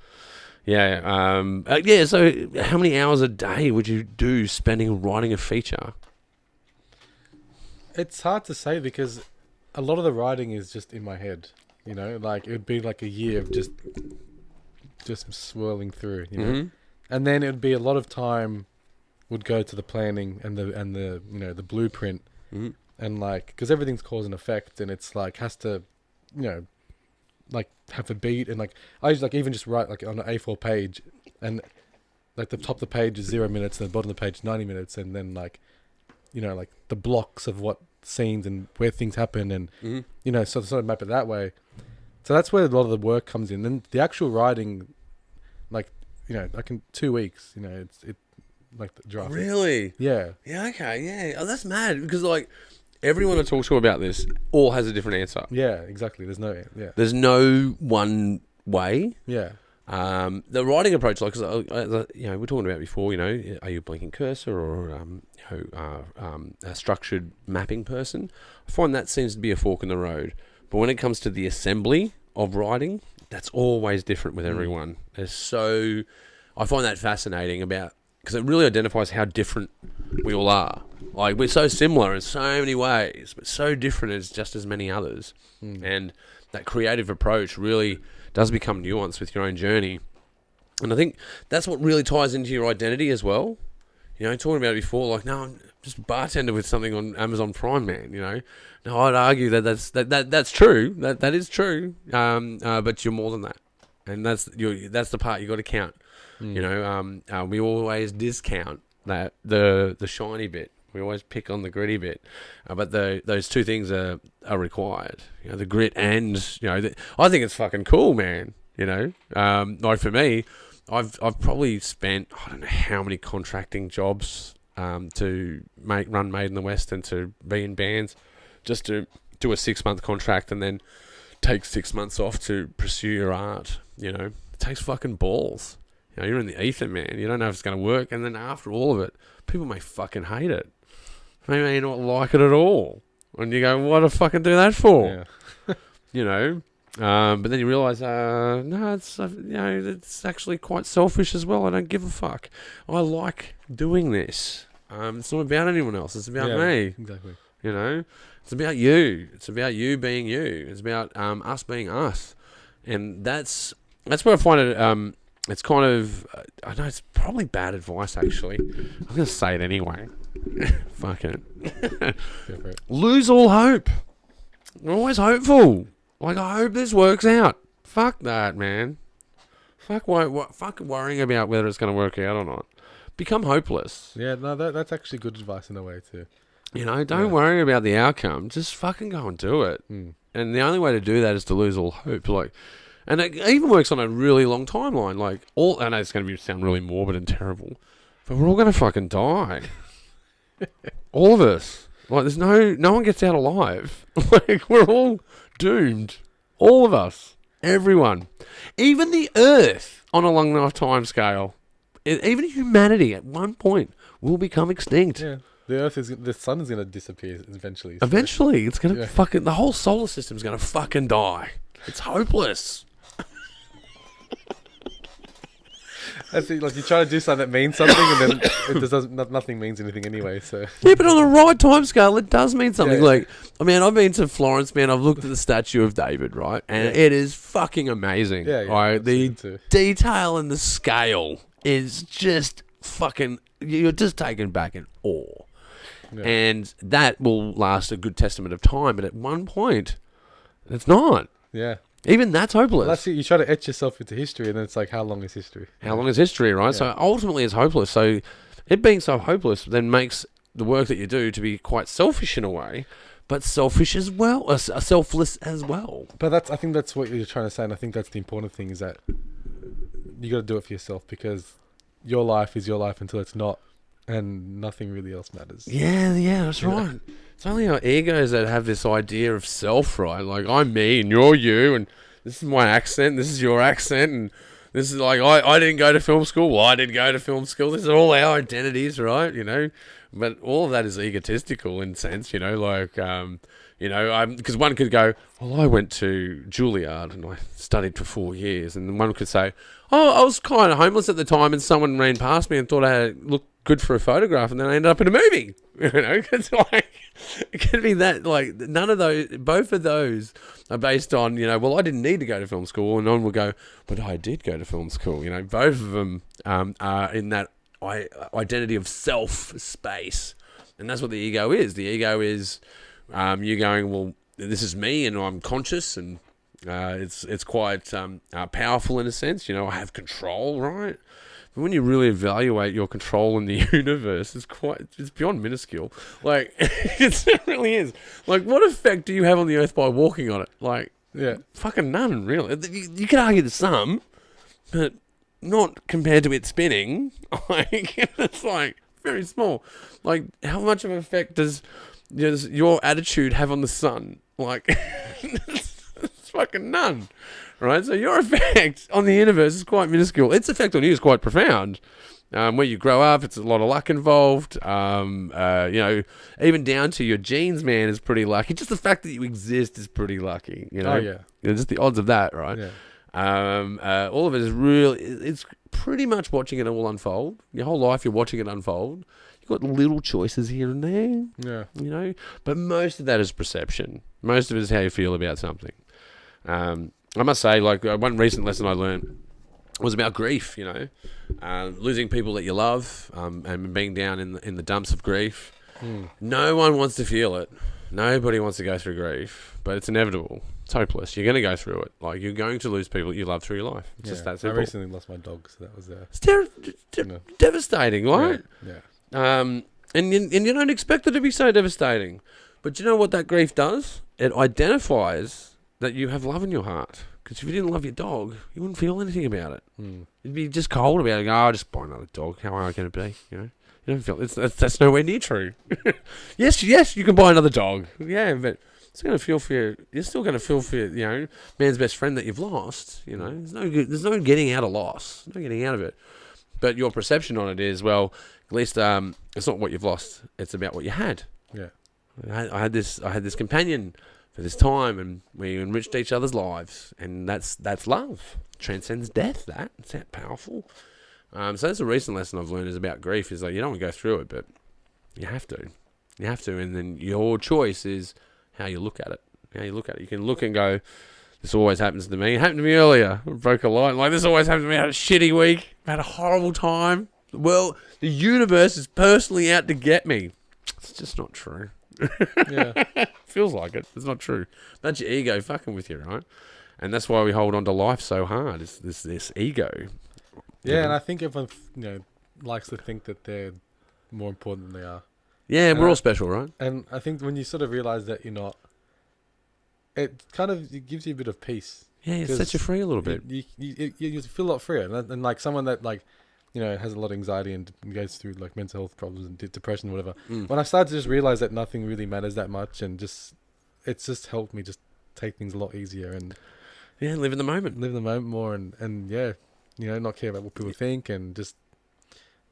So how many hours a day would you do spending writing a feature? It's hard to say because a lot of the writing is just in my head. Like it would be like a year of just swirling through. And then it would be a lot of time would go to the planning and the blueprint, and like because everything's cause and effect, and it's like has to, like have a beat, and like I usually like even just write like on an A4 page, and like the top of the page is 0 minutes, and the bottom of the page is 90 minutes, and then like like the blocks of what scenes and where things happen, and so sort of map it that way. So that's where a lot of the work comes in. Then the actual writing, like like in 2 weeks, it's like the draft. Really? Yeah. Yeah. Okay. Yeah. Oh, that's mad because like everyone I talk to about this all has a different answer. Yeah. Exactly. There's no one way. Yeah. The writing approach, like, we're talking about before, are you a blinking cursor or, a structured mapping person? I find that seems to be a fork in the road. But when it comes to the assembly of writing, that's always different with everyone. I find that fascinating because it really identifies how different we all are. Like, we're so similar in so many ways, but so different as just as many others. And that creative approach really does become nuanced with your own journey. And I think that's what really ties into your identity as well. Talking about it before, like, no, I'm just a bartender with something on Amazon Prime, man, No, I'd argue that's true. That is true. But you're more than that. And that's the part you got to count. You know, we always discount that the shiny bit. We always pick on the gritty bit, but those two things are required. You know, the grit and I think it's fucking cool, man. You know, like for me, I've probably spent I don't know how many contracting jobs to run Made in the West and to be in bands, just to do a 6-month contract and then take 6 months off to pursue your art. You know, it takes fucking balls. You know, you're in the ether, man. You don't know if it's going to work, and then after all of it, people may fucking hate it. They may not like it at all. And you go, what do I fucking do that for? Yeah. You know? But then you realise, no, it's actually quite selfish as well. I don't give a fuck. I like doing this. It's not about anyone else. It's about me. Exactly. You know? It's about you. It's about you being you. It's about us being us. And that's where I find it, it's kind of, I know it's probably bad advice, actually. I'm going to say it anyway. Fuck it. Lose all hope. We're always hopeful. Like, I hope this works out. Fuck that, man. Fuck worrying about whether it's going to work out or not. Become hopeless. Yeah, no, that's actually good advice in a way too. You know, don't worry about the outcome. Just fucking go and do it. And the only way to do that is to lose all hope. Like, and it even works on a really long timeline. Like, I know it's going to sound really morbid and terrible, but we're all going to fucking die. All of us. Like, there's no one gets out alive. Like, we're all doomed. All of us. Everyone. Even the Earth on a long enough time scale. Even humanity at one point will become extinct. Yeah. The sun is going to disappear eventually. So. Eventually. It's going to the whole solar system's going to fucking die. It's hopeless. That's it, like you try to do something that means something, and then nothing means anything anyway. So yeah, but on the right time scale, it does mean something. Yeah. Like, I mean, I've been to Florence, man. I've looked at the statue of David, right, and it is fucking amazing. Yeah, right? The detail and the scale is just fucking. You're just taken back in awe, and that will last a good testament of time. But at one point, it's not. Yeah. Even that's hopeless. Well, that's it. You try to etch yourself into history, and then it's like, how long is history? How long is history, right? Yeah. So ultimately, it's hopeless. So it being so hopeless then makes the work that you do to be quite selfish in a way, but selfish as well, selfless as well. But I think that's what you're trying to say, and I think that's the important thing is that you got to do it for yourself because your life is your life until it's not, and nothing really else matters. Yeah, that's right. It's only our egos that have this idea of self, right? Like, I'm me and you're you, and this is my accent, this is your accent, and this is like, I didn't go to film school, well, I didn't go to film school. This is all our identities, right? You know, but all of that is egotistical in a sense, you know, like, because one could go, well, I went to Juilliard and I studied for 4 years, and then one could say, oh, I was kind of homeless at the time, and someone ran past me and thought I looked good for a photograph, and then I ended up in a movie. You know, it's like, it could be that, like, none of those, both of those are based on, you know, well, I didn't need to go to film school, and one will go, but I did go to film school. You know, both of them are in that identity of self space, and that's what the ego is. The ego is you going, well, this is me, and I'm conscious, and it's quite powerful in a sense. You know, I have control, right? But when you really evaluate your control in the universe, it's beyond minuscule. Like, it really is. Like, what effect do you have on the Earth by walking on it? Like, fucking none, really. You could argue there's some, but not compared to it spinning. Like, it's like very small. Like, how much of an effect does your attitude have on the sun? Like, it's fucking none. Right, so your effect on the universe is quite minuscule. Its effect on you is quite profound. Where you grow up, it's a lot of luck involved. You know, even down to your genes, man, is pretty lucky. Just the fact that you exist is pretty lucky. You know, just the odds of that, right? Yeah. All of it is really. It's pretty much watching it all unfold. Your whole life, you're watching it unfold. You've got little choices here and there. Yeah. You know, but most of that is perception. Most of it is how you feel about something. I must say, like, one recent lesson I learned was about grief, you know, losing people that you love, and being down in the dumps of grief. No one wants to feel it. Nobody wants to go through grief, but it's inevitable. It's hopeless. You're going to go through it. Like, you're going to lose people that you love through your life. It's just that simple. I recently lost my dog, so that was It's devastating, right? Yeah. And you don't expect it to be so devastating. But you know what that grief does? It identifies that you have love in your heart. Because if you didn't love your dog, you wouldn't feel anything about it. You'd be just cold about it. I'll just buy another dog. How am I going to be? You know, you don't feel that's nowhere near true. yes, you can buy another dog. Yeah, but it's going to feel for you. You're still going to feel for man's best friend that you've lost. You know, there's no getting out of loss. No getting out of it. But your perception on it is, well, at least it's not what you've lost. It's about what you had. Yeah. I had this companion for this time, and we enriched each other's lives, and that's love. Transcends death. It's that powerful. So that's a recent lesson I've learned is about grief. Is like, you don't want to go through it, but you have to, and then your choice is how you look at it. You can look and go, this always happens to me. It happened to me earlier. I broke a light. Like, this always happens to me. I had a shitty week. I had a horrible time. Well, the universe is personally out to get me. It's just not true. Yeah. Feels like it. It's not true. That's your ego fucking with you, right? And that's why we hold on to life so hard. It's this ego. Yeah, and I think everyone likes to think that they're more important than they are. Yeah, and we're all special, right? And I think when you sort of realize that you're not, it gives you a bit of peace. Yeah, it sets you free a little bit. You feel a lot freer, and like someone that has a lot of anxiety and goes through like mental health problems and depression or whatever. When I started to just realize that nothing really matters that much, and it's just helped me just take things a lot easier and live in the moment more, and not care about what people think, and just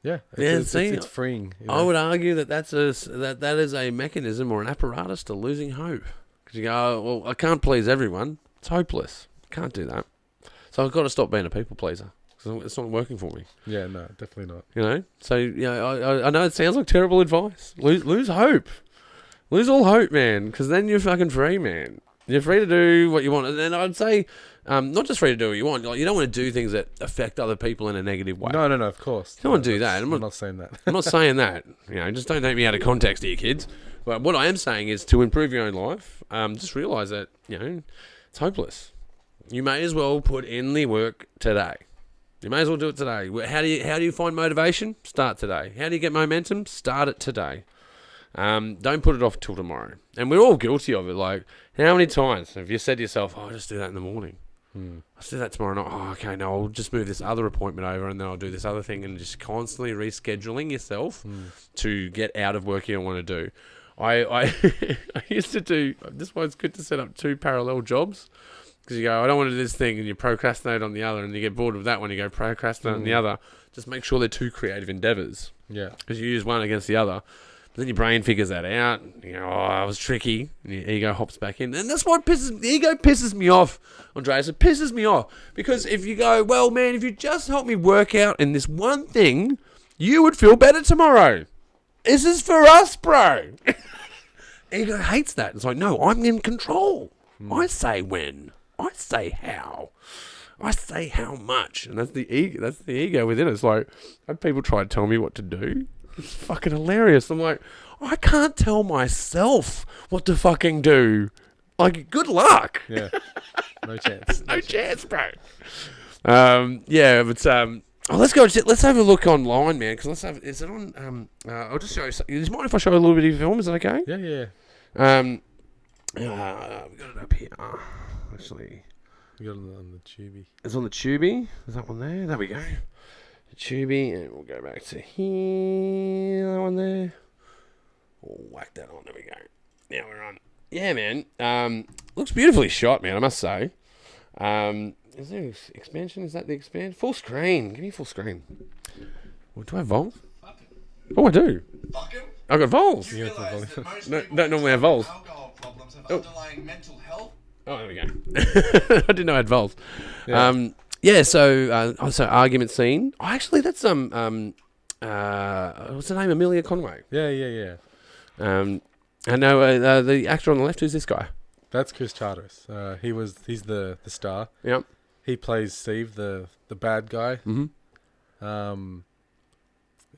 it's freeing. I would argue that is a mechanism or an apparatus to losing hope. Because you go, well, I can't please everyone. It's hopeless. Can't do that. So I've got to stop being a people pleaser. It's not working for me. Yeah, no, definitely not. You know? So, I know it sounds like terrible advice. Lose hope. Lose all hope, man. Because then you're fucking free, man. You're free to do what you want. And I'd say, not just free to do what you want. Like, you don't want to do things that affect other people in a negative way. No, of course. You don't want to do that. I'm not saying that. I'm not saying that. Just don't take me out of context here, kids. But what I am saying is to improve your own life, just realise that, it's hopeless. You may as well put in the work today. You may as well do it today. How do you find motivation? Start today. How do you get momentum? Start it today. Don't put it off till tomorrow. And we're all guilty of it. Like, how many times have you said to yourself, I'll just do that in the morning. I'll do that tomorrow night. Oh, okay, no, I'll just move this other appointment over and then I'll do this other thing, and just constantly rescheduling yourself to get out of work you don't want to do. I used to do, this is why it's good to set up 2 parallel jobs. Because you go, I don't want to do this thing, and you procrastinate on the other, and you get bored with that one, you go procrastinate on the other. Just make sure they're 2 creative endeavours. Yeah. Because you use one against the other. But then your brain figures that out. You go, I was tricky. And your ego hops back in. And that's what the ego pisses me off, Andreas. It pisses me off. Because if you go, well, man, if you just help me work out in this one thing, you would feel better tomorrow. This is for us, bro. Ego hates that. It's like, no, I'm in control. I say when. I say how. I say how much. And that's the ego. That's the ego within it. It's like, I have people try to tell me what to do. It's fucking hilarious. I'm like, I can't tell myself what to fucking do. Like, good luck. Yeah. No chance. No chance, bro. Let's go. Let's have a look online, man. Because is it on? I'll just show you. Do you mind if I show you a little bit of film? Is that okay? Yeah. We got it up here. Actually, we got it on the Tubi. It's on the Tubi. Is that one there? There we go. The Tubi, and we'll go back to here. That one there. We'll whack that on. There we go. Now we're on. Yeah, man. Looks beautifully shot, man. I must say. Is there expansion? Is that the expand? Full screen. Give me full screen. Well, do I have vols? Oh, I do. I've got vols. Don't normally have vols. Alcohol problems have underlying mental health. Oh, there we go. I didn't know I had vols. Yeah. So argument scene. Oh, actually, that's what's the name? Amelia Conway. Yeah. I know the actor on the left. Who's this guy? That's Chris Charteris. He's the star. Yep. He plays Steve, the bad guy. Mm-hmm.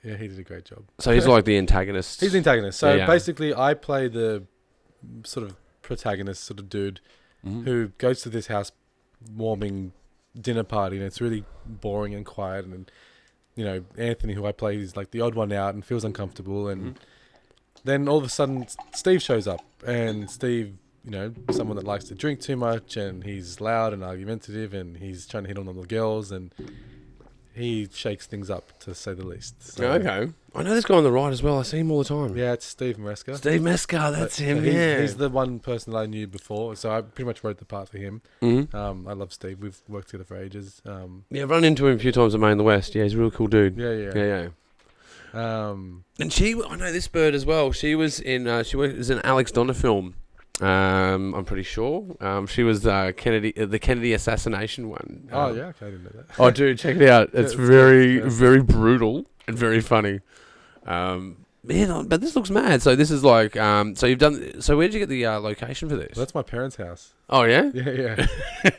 Yeah, he did a great job. So he's like the antagonist. He's the antagonist. So basically, I play the sort of protagonist sort of dude Mhm. who goes to this house warming dinner party, and it's really boring and quiet, and you know, Anthony, who I play, is like the odd one out and feels uncomfortable, and then all of a sudden Steve shows up, and Steve, you know, someone that likes to drink too much, and he's loud and argumentative, and he's trying to hit on all the girls, and he shakes things up, to say the least. So, Okay. I know this guy on the right as well. I see him all the time. yeah, it's Steve Maresca. Steve Mescar, that's him, He's the one person that I knew before, so I pretty much wrote the part for him. Mhm. I love Steve. We've worked together for ages. Yeah, I've run into him a few times at Main in the West. Yeah, he's a real cool dude. Yeah. And I know this bird as well. She was in an Alex Donner film. I'm pretty sure. She was the Kennedy assassination one. Oh yeah, okay, I didn't know that. Oh, dude, check it out. It's very brutal and very funny. Man, but this looks mad. So this is like, so you've done. So where did you get the location for this? Well, that's my parents' house. Oh yeah. Yeah.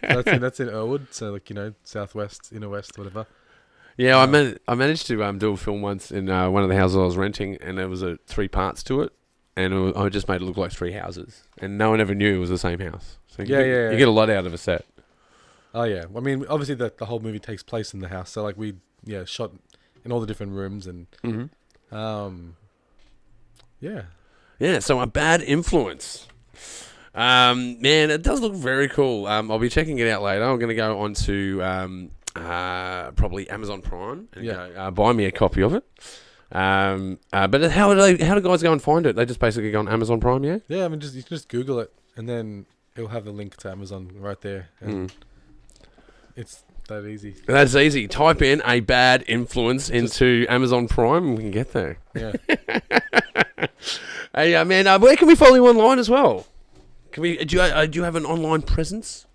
that's in Irwood, so like, you know, southwest, inner west, whatever. Yeah, I managed to do a film once in one of the houses I was renting, and there was 3 parts to it, and I just made it look like 3 houses, and no one ever knew it was the same house. So you get a lot out of a set. Oh yeah, I mean, obviously the whole movie takes place in the house, so like we shot in all the different rooms, and yeah. So a bad influence. Man, it does look very cool. I'll be checking it out later. I'm going to go on to probably Amazon Prime and go, buy me a copy of it. But how do guys go and find it? They just basically go on Amazon Prime, yeah? Yeah, I mean, you can just Google it, and then it'll have the link to Amazon right there, and it's that easy. That's easy. Type in a bad influence into Amazon Prime, and we can get there. Yeah. Hey, man, where can we follow you online as well? Can we? Do you have an online presence?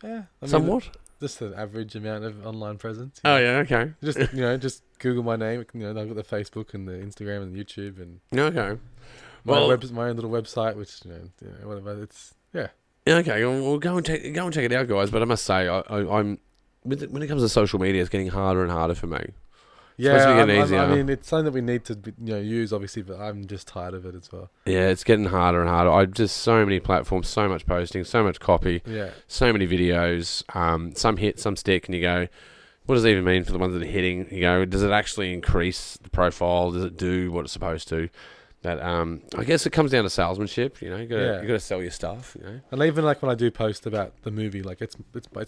Yeah, I mean, somewhat. Just an average amount of online presence. Oh yeah, okay. Just Google my name. You know, I've got the Facebook and the Instagram and the YouTube and okay. my own little website, which you know whatever. It's yeah. Okay, we'll go and check it out, guys. But I must say, I'm when it comes to social media, it's getting harder and harder for me. Yeah, I mean, it's something that we need to use, obviously, but I'm just tired of it as well. Yeah, it's getting harder and harder. I just so many platforms, so much posting, so much copy, so many videos. Some hit, some stick, and you go, what does it even mean for the ones that are hitting? You go, does it actually increase the profile? Does it do what it's supposed to? But I guess it comes down to salesmanship. You know, you got to sell your stuff. You know, and even like when I do post about the movie, like it's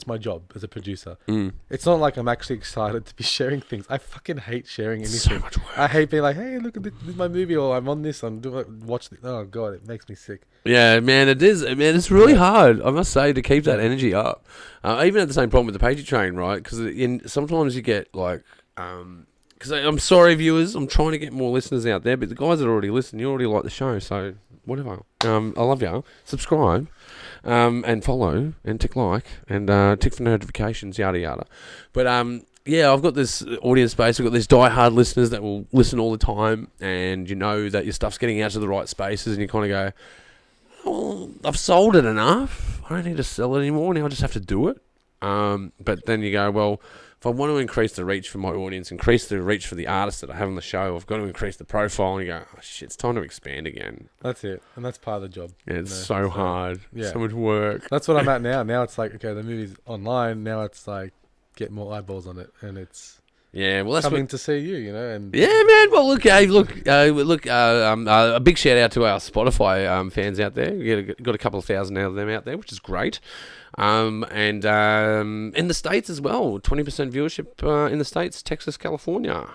my job as a producer. Mm. It's not like I'm actually excited to be sharing things. I fucking hate sharing anything. So much work. I hate being like, hey, look at this is my movie, or I'm on this. Watch this. Oh god, it makes me sick. Yeah, man, it is. Man, it's really hard, I must say, to keep that energy up. I even had the same problem with the Pagey Train, right? Because sometimes you get like. Because I'm sorry, viewers, I'm trying to get more listeners out there, but the guys that already listen, you already like the show, so whatever. I love you. Subscribe, and follow, and tick like, and tick for notifications, yada yada. But yeah, I've got this audience base. I've got these die-hard listeners that will listen all the time, and you know that your stuff's getting out to the right spaces, and you kind of go, well, I've sold it enough. I don't need to sell it anymore. Now I just have to do it. But then you go, well, if I want to increase the reach for my audience, increase the reach for the artists that I have on the show, I've got to increase the profile. And you go, oh shit, it's time to expand again. That's it, and that's part of the job. Yeah, it's so hard. Yeah. So much work. That's what I'm at now. Now it's like, okay, the movie's online. Now it's like, get more eyeballs on it, and it's well, that's coming to see you, you know. And yeah, man. Well, look, a big shout out to our Spotify fans out there. We got a couple of thousand of them out there, which is great. And in the States as well, 20% viewership in the States, Texas, California.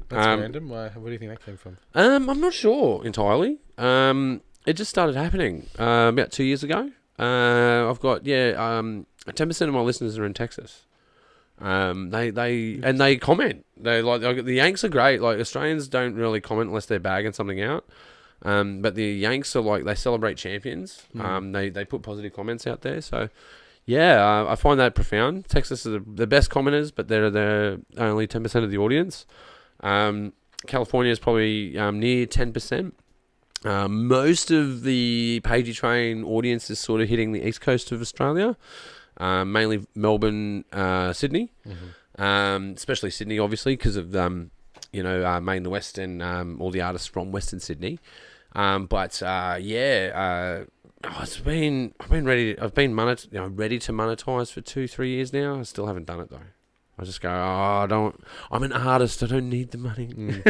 That's random. What do you think that came from? I'm not sure entirely. It just started happening about 2 years ago. I've got 10% of my listeners are in Texas. They comment. They like the Yanks are great. Like Australians don't really comment unless they're bagging something out. But the Yanks are like, they celebrate champions. They put positive comments out there. So yeah, I find that profound. Texas is the best commenters, but they're only 10% of the audience. California is probably near 10%. Most of the Pagey Train audience is sort of hitting the east coast of Australia. Mainly Melbourne, Sydney, especially Sydney, obviously, because of Main the West and all the artists from Western Sydney. I've been ready to monetize for 2-3 years now. I still haven't done it though. I just go, I'm an artist. I don't need the money.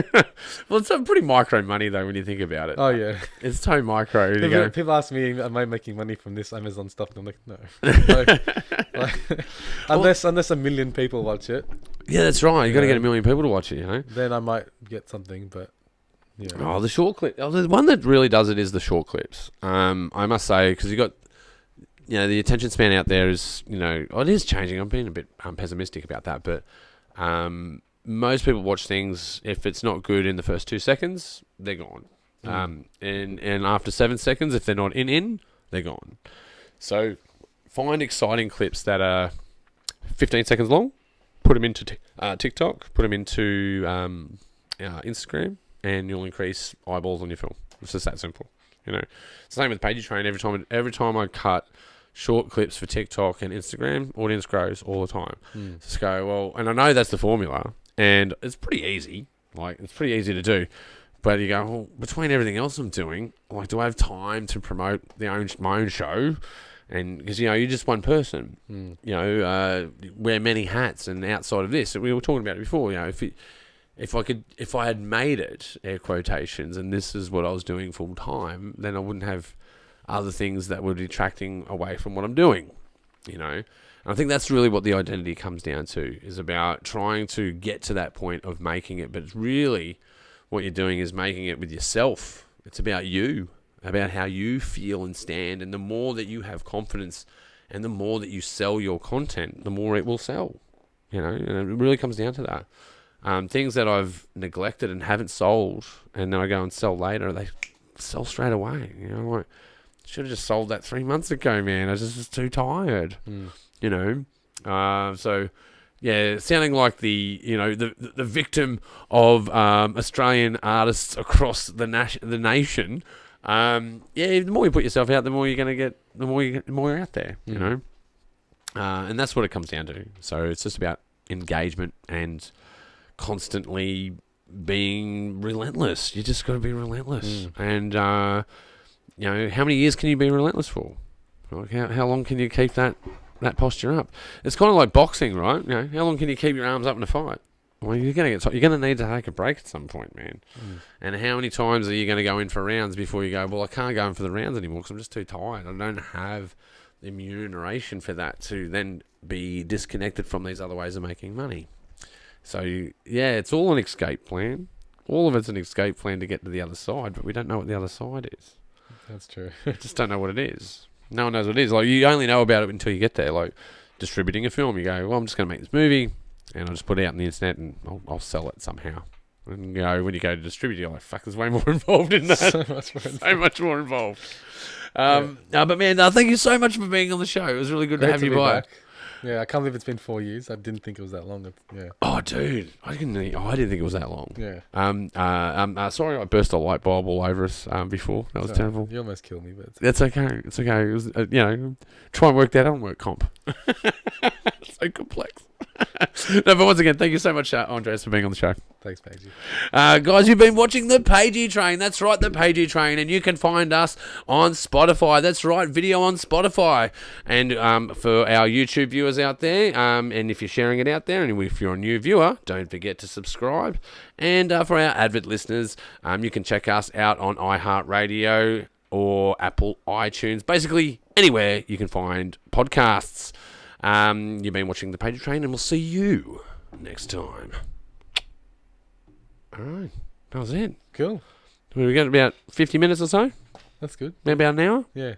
Well, it's pretty micro money though when you think about it. Oh yeah, it's so micro. People ask me, am I making money from this Amazon stuff? And I'm like, no. Unless 1 million people watch it. Yeah, that's right. You got to get 1 million people to watch it, you know. Then I might get something, but yeah. Oh, the short clip. Oh, the one that really does it is the short clips. I must say, because you got, the attention span out there is, it is changing. I'm being a bit pessimistic about that, but most people watch things, if it's not good in the first 2 seconds, they're gone. And after 7 seconds, if they're not in, they're gone. So find exciting clips that are 15 seconds long, put them into TikTok, put them into Instagram, and you'll increase eyeballs on your film. It's just that simple. It's the same with Pagey Train. Every time I cut short clips for TikTok and Instagram, audience grows all the time. Just go, well, and I know that's the formula, and it's pretty easy. It's pretty easy to do. But you go, well, between everything else I'm doing, do I have time to promote my own show? And because you're just one person, wear many hats, and outside of this, we were talking about it before. If I had made it, air quotations, and this is what I was doing full time, then I wouldn't have other things that were detracting away from what I'm doing. And I think that's really what the identity comes down to, is about trying to get to that point of making it. But it's really what you're doing is making it with yourself. It's about you. About how you feel and stand, and the more that you have confidence and the more that you sell your content, the more it will sell, and it really comes down to that. Things that I've neglected and haven't sold, and then I go and sell later, they sell straight away. Should have just sold that 3 months ago, man. I was just too tired, so yeah, sounding like the victim of Australian artists across the nation. The more you put yourself out, the more you're going to get, the more you're out there, and that's what it comes down to. So it's just about engagement and constantly being relentless. You just got to be relentless. And, how many years can you be relentless for? How long can you keep that posture up? It's kind of like boxing, right? How long can you keep your arms up in a fight? Well, you're going to need to take a break at some point, man. And how many times are you going to go in for rounds before you go, well, I can't go in for the rounds anymore because I'm just too tired. I don't have the remuneration for that to then be disconnected from these other ways of making money. So, it's all an escape plan. All of it's an escape plan to get to the other side, but we don't know what the other side is. That's true. Just don't know what it is. No one knows what it is. You only know about it until you get there. Distributing a film, you go, well, I'm just going to make this movie, and I'll just put it out on the internet, and I'll sell it somehow. And when you go to distribute, you're like, fuck, there's way more involved in that. So much more involved. But man, thank you so much for being on the show. It was really good to have you by. Yeah, I can't believe it's been 4 years. I didn't think it was that long. Yeah. Oh, dude, I didn't think it was that long. Yeah. Sorry, I burst a light bulb all over us before. That was terrible. You almost killed me, but that's okay. It's okay. It was, try and work that out on work comp. So complex. No, but once again, thank you so much, Andreas, for being on the show. Thanks, Pagey. Guys, you've been watching the Pagey Train. That's right, the Pagey Train. And you can find us on Spotify. That's right, video on Spotify. And for our YouTube viewers out there, and if you're sharing it out there, and if you're a new viewer, don't forget to subscribe. And for our avid listeners, you can check us out on iHeartRadio or Apple iTunes. Basically, anywhere you can find podcasts. You've been watching the Pagey Train, and we'll see you next time. All right, that was it. Cool. We got about 50 minutes or so. That's good. Maybe about an hour. Yeah.